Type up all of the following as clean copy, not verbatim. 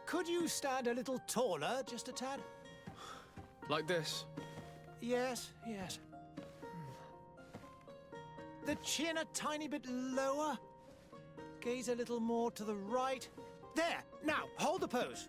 Could you stand a little taller, just a tad? Like this? Yes, yes. The chin a tiny bit lower. Gaze a little more to the right. There! Now, hold the pose.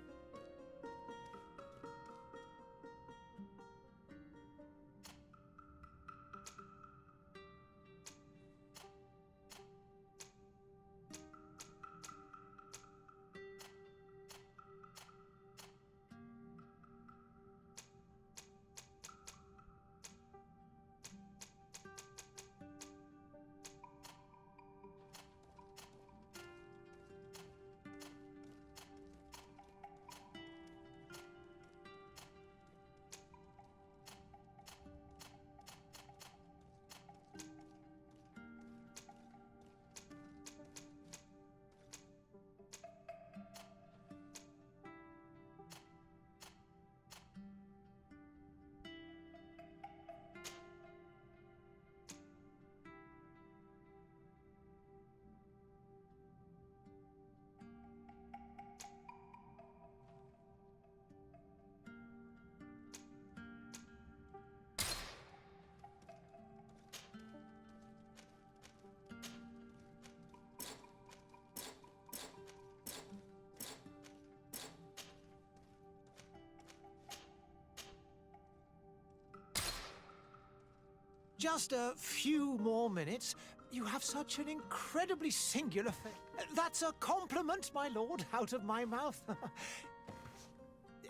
Just a few more minutes. You have such an incredibly singular face. That's a compliment, my lord, out of my mouth.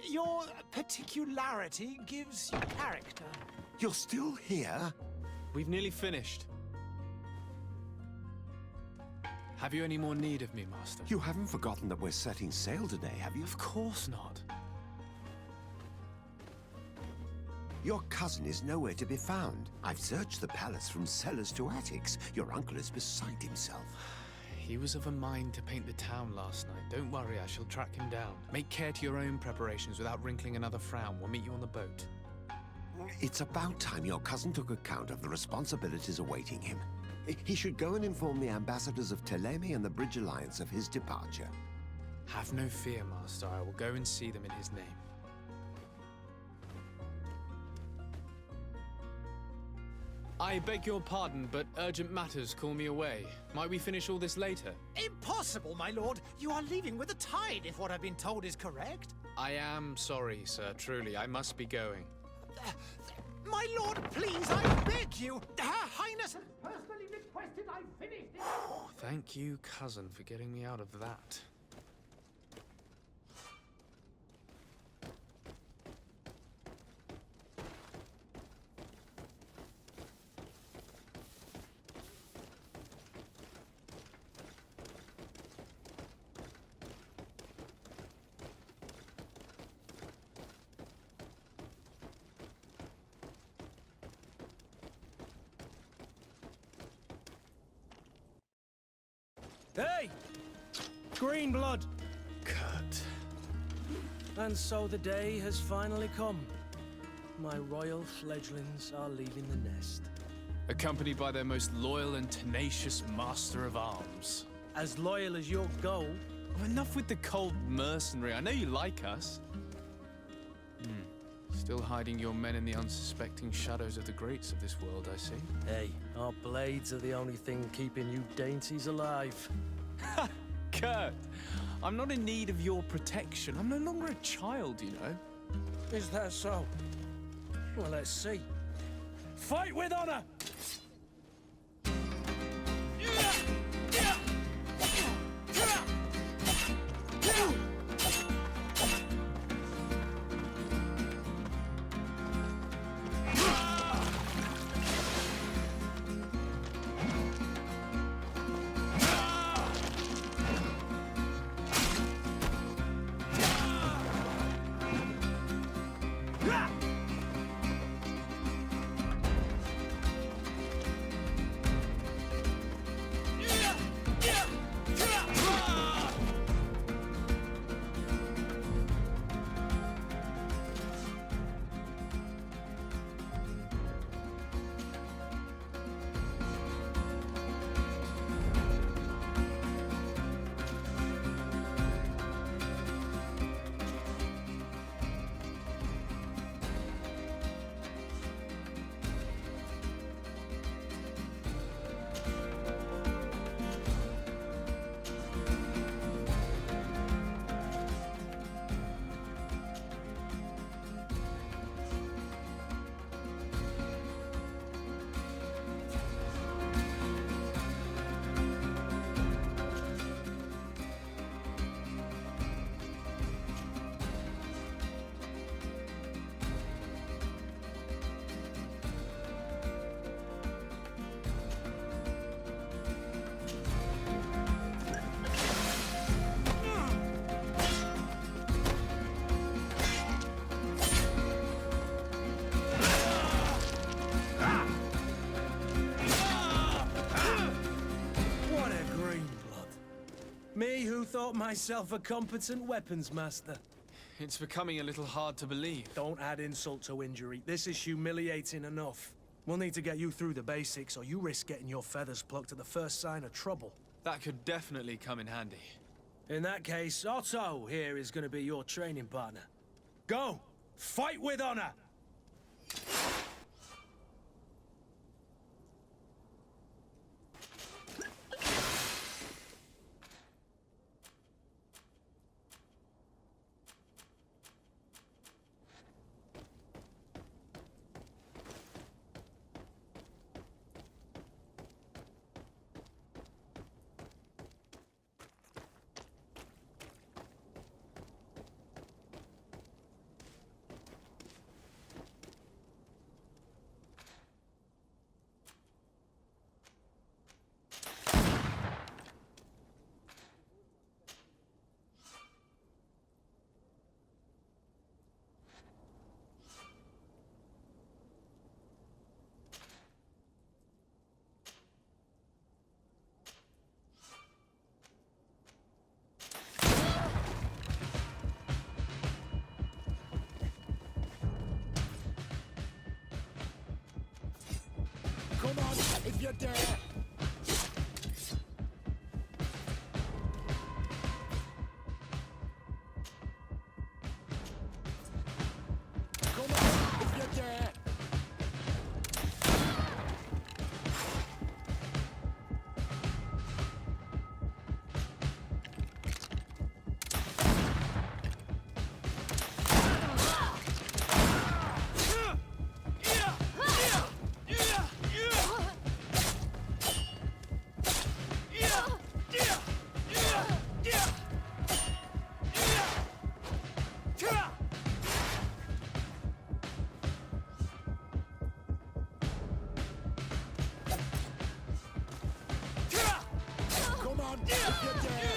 Your particularity gives you character. You're still here? We've nearly finished. Have you any more need of me, Master? You haven't forgotten that we're setting sail today, have you? Of course not. Your cousin is nowhere to be found. I've searched the palace from cellars to attics. Your uncle is beside himself. He was of a mind to paint the town last night. Don't worry, I shall track him down. Make care to your own preparations without wrinkling another frown. We'll meet you on the boat. It's about time your cousin took account of the responsibilities awaiting him. He should go and inform the ambassadors of Telemi and the Bridge Alliance of his departure. Have no fear, Master. I will go and see them in his name. I beg your pardon, but urgent matters call me away. Might we finish all this later? Impossible, my lord. You are leaving with the tide, if what I've been told is correct. I am sorry, sir. Truly, I must be going. My lord, please, I beg you. Her Highness has personally requested I finish this. Thank you, cousin, for getting me out of that. Hey! Green blood! Kurt. And so the day has finally come. My royal fledglings are leaving the nest. Accompanied by their most loyal and tenacious master of arms. As loyal as your gold. Oh, enough with the cold mercenary. I know you like us. Still hiding your men in the unsuspecting shadows of the greats of this world, I see. Hey, our blades are the only thing keeping you dainties alive. Ha! Kurt! I'm not in need of your protection. I'm no longer a child, you know. Is that so? Well, let's see. Fight with honor! Me who thought myself a competent weapons master. It's becoming a little hard to believe. Don't add insult to injury. This is humiliating enough. We'll need to get you through the basics, or you risk getting your feathers plucked at the first sign of trouble. That could definitely come in handy. In that case, Otto here is going to be your training partner. Go! Fight with honor! Come on, if you're there. Come on, if you're there. Come on, if you're there.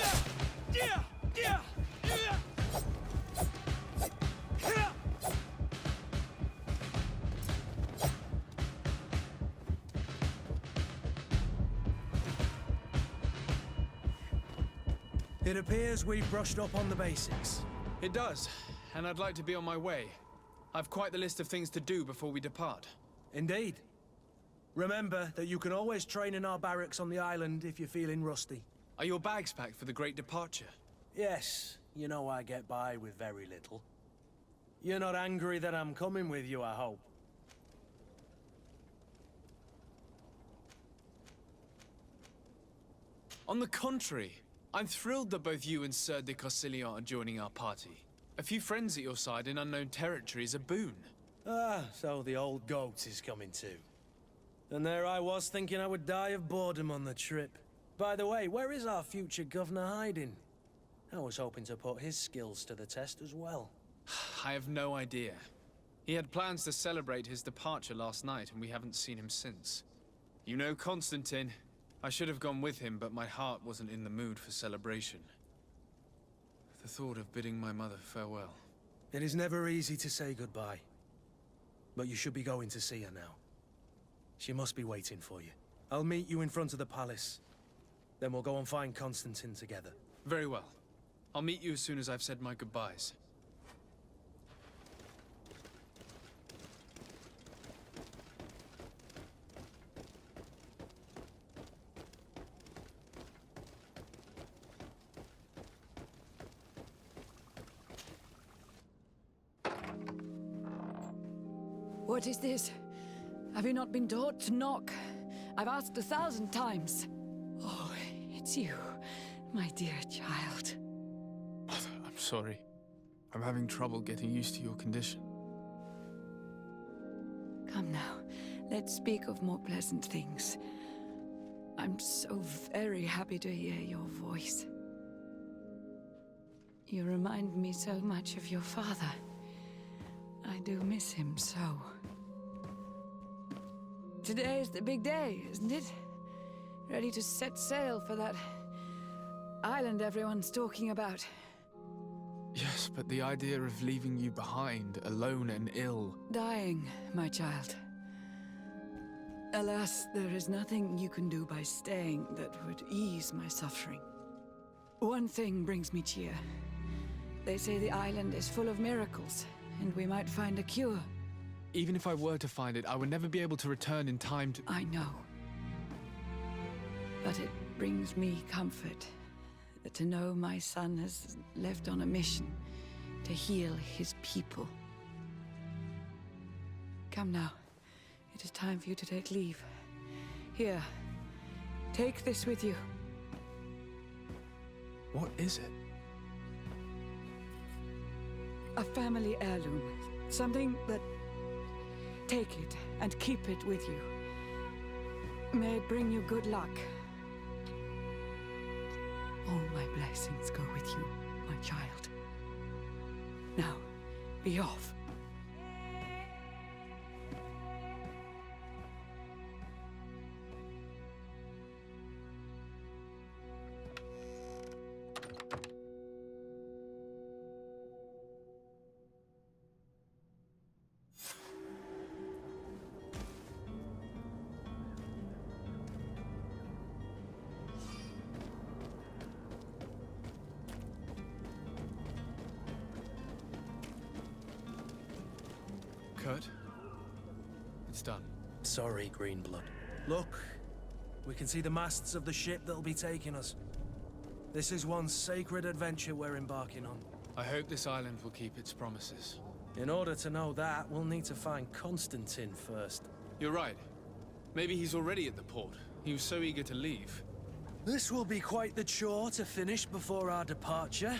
It appears we've brushed up on the basics. It does, and I'd like to be on my way. I've quite the list of things to do before we depart. Indeed. Remember that you can always train in our barracks on the island if you're feeling rusty. Are your bags packed for the great departure? Yes, you know I get by with very little. You're not angry that I'm coming with you, I hope. On the contrary, I'm thrilled that both you and Sir de Corsilian are joining our party. A few friends at your side in unknown territory is a boon. Ah, so the old goat is coming too. And there I was thinking I would die of boredom on the trip. By the way, where is our future governor hiding? I was hoping to put his skills to the test as well. I have no idea. He had plans to celebrate his departure last night, and we haven't seen him since. You know Constantine. I should have gone with him, but my heart wasn't in the mood for celebration. The thought of bidding my mother farewell. It is never easy to say goodbye. But you should be going to see her now. She must be waiting for you. I'll meet you in front of the palace. Then we'll go and find Constantine together. Very well. I'll meet you as soon as I've said my goodbyes. What is this? Have you not been taught to knock? I've asked 1,000 times. Oh, it's you, my dear child. Mother, I'm sorry. I'm having trouble getting used to your condition. Come now, let's speak of more pleasant things. I'm so very happy to hear your voice. You remind me so much of your father. I do miss him so. Today is the big day, isn't it? Ready to set sail for that island everyone's talking about. Yes, but the idea of leaving you behind, alone and ill... Dying, my child. Alas, there is nothing you can do by staying that would ease my suffering. One thing brings me cheer. They say the island is full of miracles, and we might find a cure. Even if I were to find it, I would never be able to return in time to... I know. But it brings me comfort to know my son has left on a mission to heal his people. Come now. It is time for you to take leave. Here, take this with you. What is it? A family heirloom. Something that... Take it and keep it with you. May it bring you good luck. All my blessings go with you, my child. Now, be off. Kurt? It's done. Sorry, Greenblood. Look, we can see the masts of the ship that'll be taking us. This is one sacred adventure we're embarking on. I hope this island will keep its promises. In order to know that, we'll need to find Constantine first. You're right. Maybe he's already at the port. He was so eager to leave. This will be quite the chore to finish before our departure.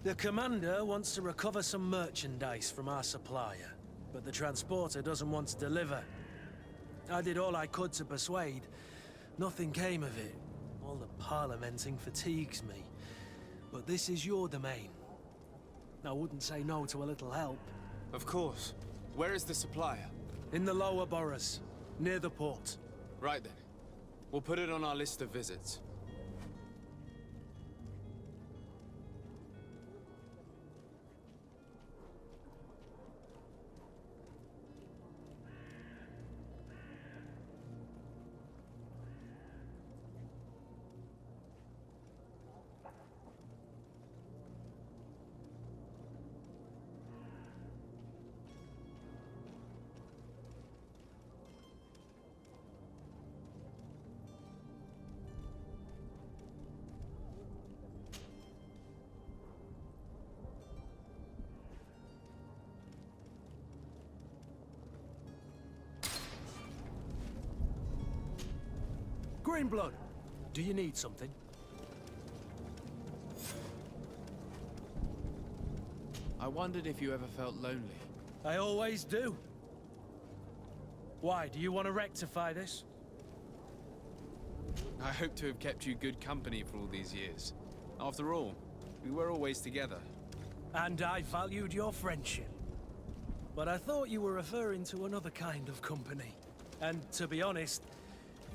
The commander wants to recover some merchandise from our supplier, but the transporter doesn't want to deliver. I did all I could to persuade. Nothing came of it. All the parliamenting fatigues me. But this is your domain. I wouldn't say no to a little help. Of course. Where is the supplier? In the lower boroughs, near the port. Right then. We'll put it on our list of visits. Greenblood, do you need something? I wondered if you ever felt lonely. I always do. Why, do you want to rectify this? I hope to have kept you good company for all these years. After all, we were always together. And I valued your friendship. But I thought you were referring to another kind of company. And to be honest,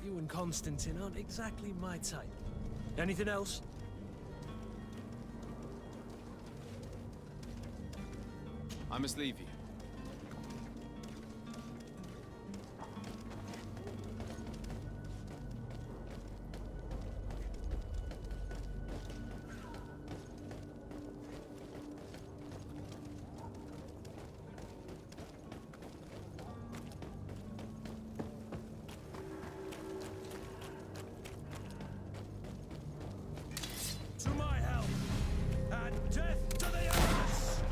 you and Constantine aren't exactly my type. Anything else? I must leave you. To my help! And death to the others!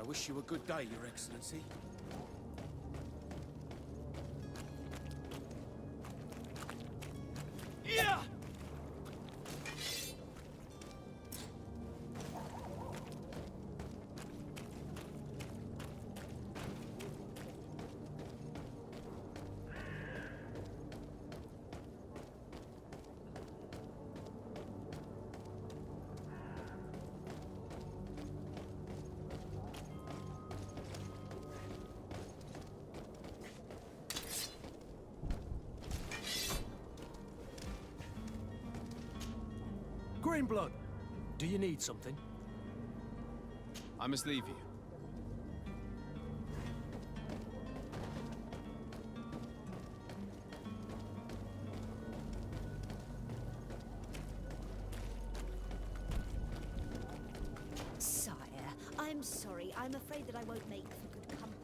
wish you a good day, Your Excellency. Yeah! Greenblood, do you need something? I must leave you. Sire, I'm sorry. I'm afraid that I won't make for good company.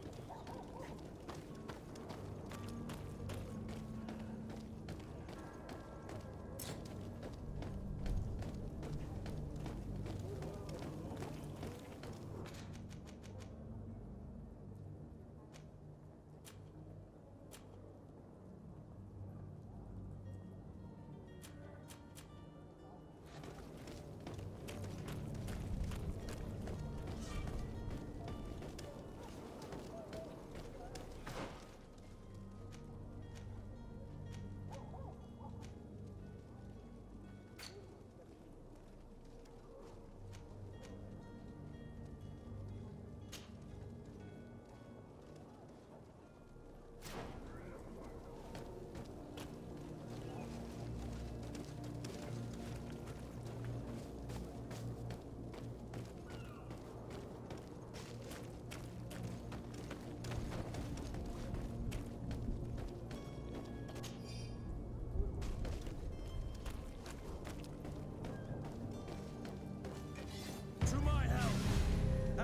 To my help!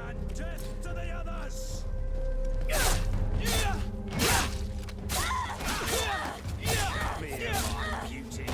And death to the others! Me and my beauties.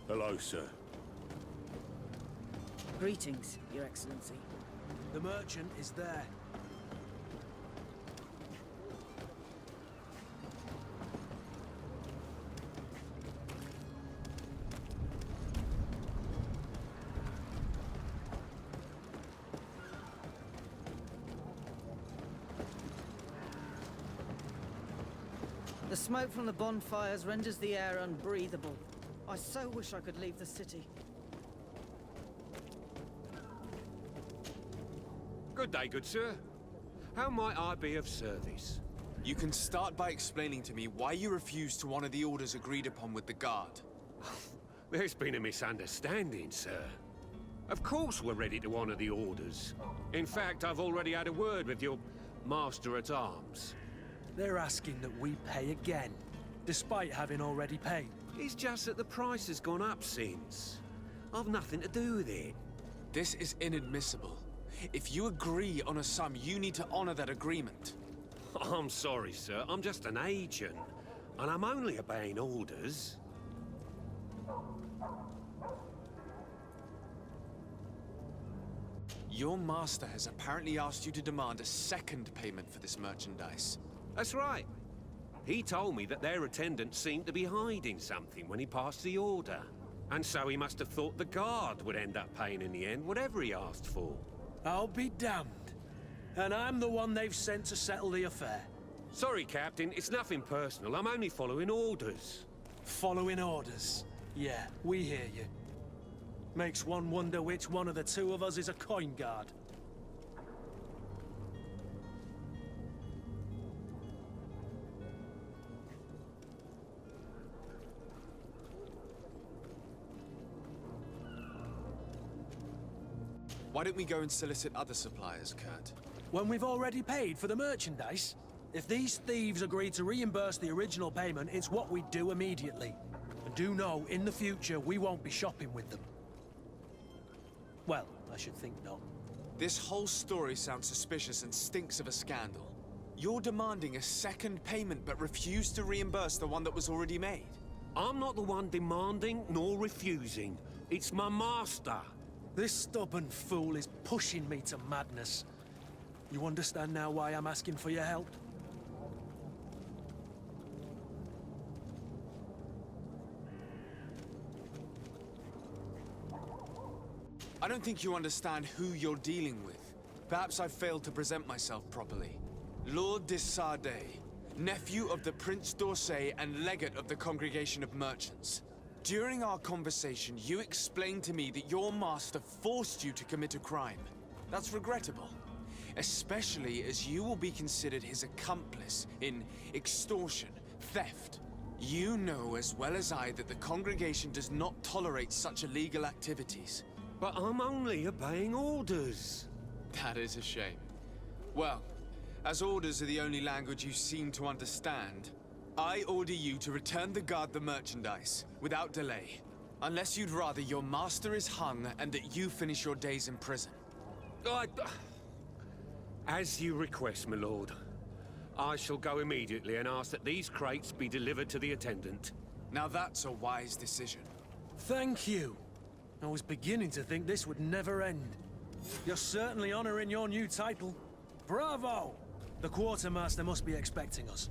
Hello, sir. Greetings, Your Excellency. The merchant is there. The smoke from the bonfires renders the air unbreathable. I so wish I could leave the city. Good day, good sir. How might I be of service? You can start by explaining to me why you refused to honor the orders agreed upon with the guard. There's been a misunderstanding, sir. Of course we're ready to honor the orders. In fact, I've already had a word with your master-at-arms. They're asking that we pay again, despite having already paid. It's just that the price has gone up since. I've nothing to do with it. This is inadmissible. If you agree on a sum, you need to honor that agreement. I'm sorry, sir. I'm just an agent. And I'm only obeying orders. Your master has apparently asked you to demand a second payment for this merchandise. That's right. He told me that their attendant seemed to be hiding something when he passed the order. And so he must have thought the guard would end up paying in the end, whatever he asked for. I'll be damned. And I'm the one they've sent to settle the affair. Sorry, Captain, it's nothing personal. I'm only following orders. Following orders. Yeah, we hear you. Makes one wonder which one of the two of us is a coin guard. Why don't we go and solicit other suppliers, Kurt? When we've already paid for the merchandise? If these thieves agree to reimburse the original payment, it's what we do immediately. And do know, in the future, we won't be shopping with them. Well, I should think not. This whole story sounds suspicious and stinks of a scandal. You're demanding a second payment but refuse to reimburse the one that was already made. I'm not the one demanding nor refusing. It's my master. This stubborn fool is pushing me to madness. You understand now why I'm asking for your help? I don't think you understand who you're dealing with. Perhaps I failed to present myself properly. Lord de Sardet, nephew of the Prince d'Orsay and legate of the Congregation of Merchants. During our conversation, you explained to me that your master forced you to commit a crime. That's regrettable, especially as you will be considered his accomplice in extortion, theft. You know as well as I that the Congregation does not tolerate such illegal activities. But I'm only obeying orders. That is a shame. Well, as orders are the only language you seem to understand, I order you to return the guard the merchandise, without delay. Unless you'd rather your master is hung and that you finish your days in prison. As you request, my lord. I shall go immediately and ask that these crates be delivered to the attendant. Now that's a wise decision. Thank you. I was beginning to think this would never end. You're certainly honoring your new title. Bravo! The quartermaster must be expecting us.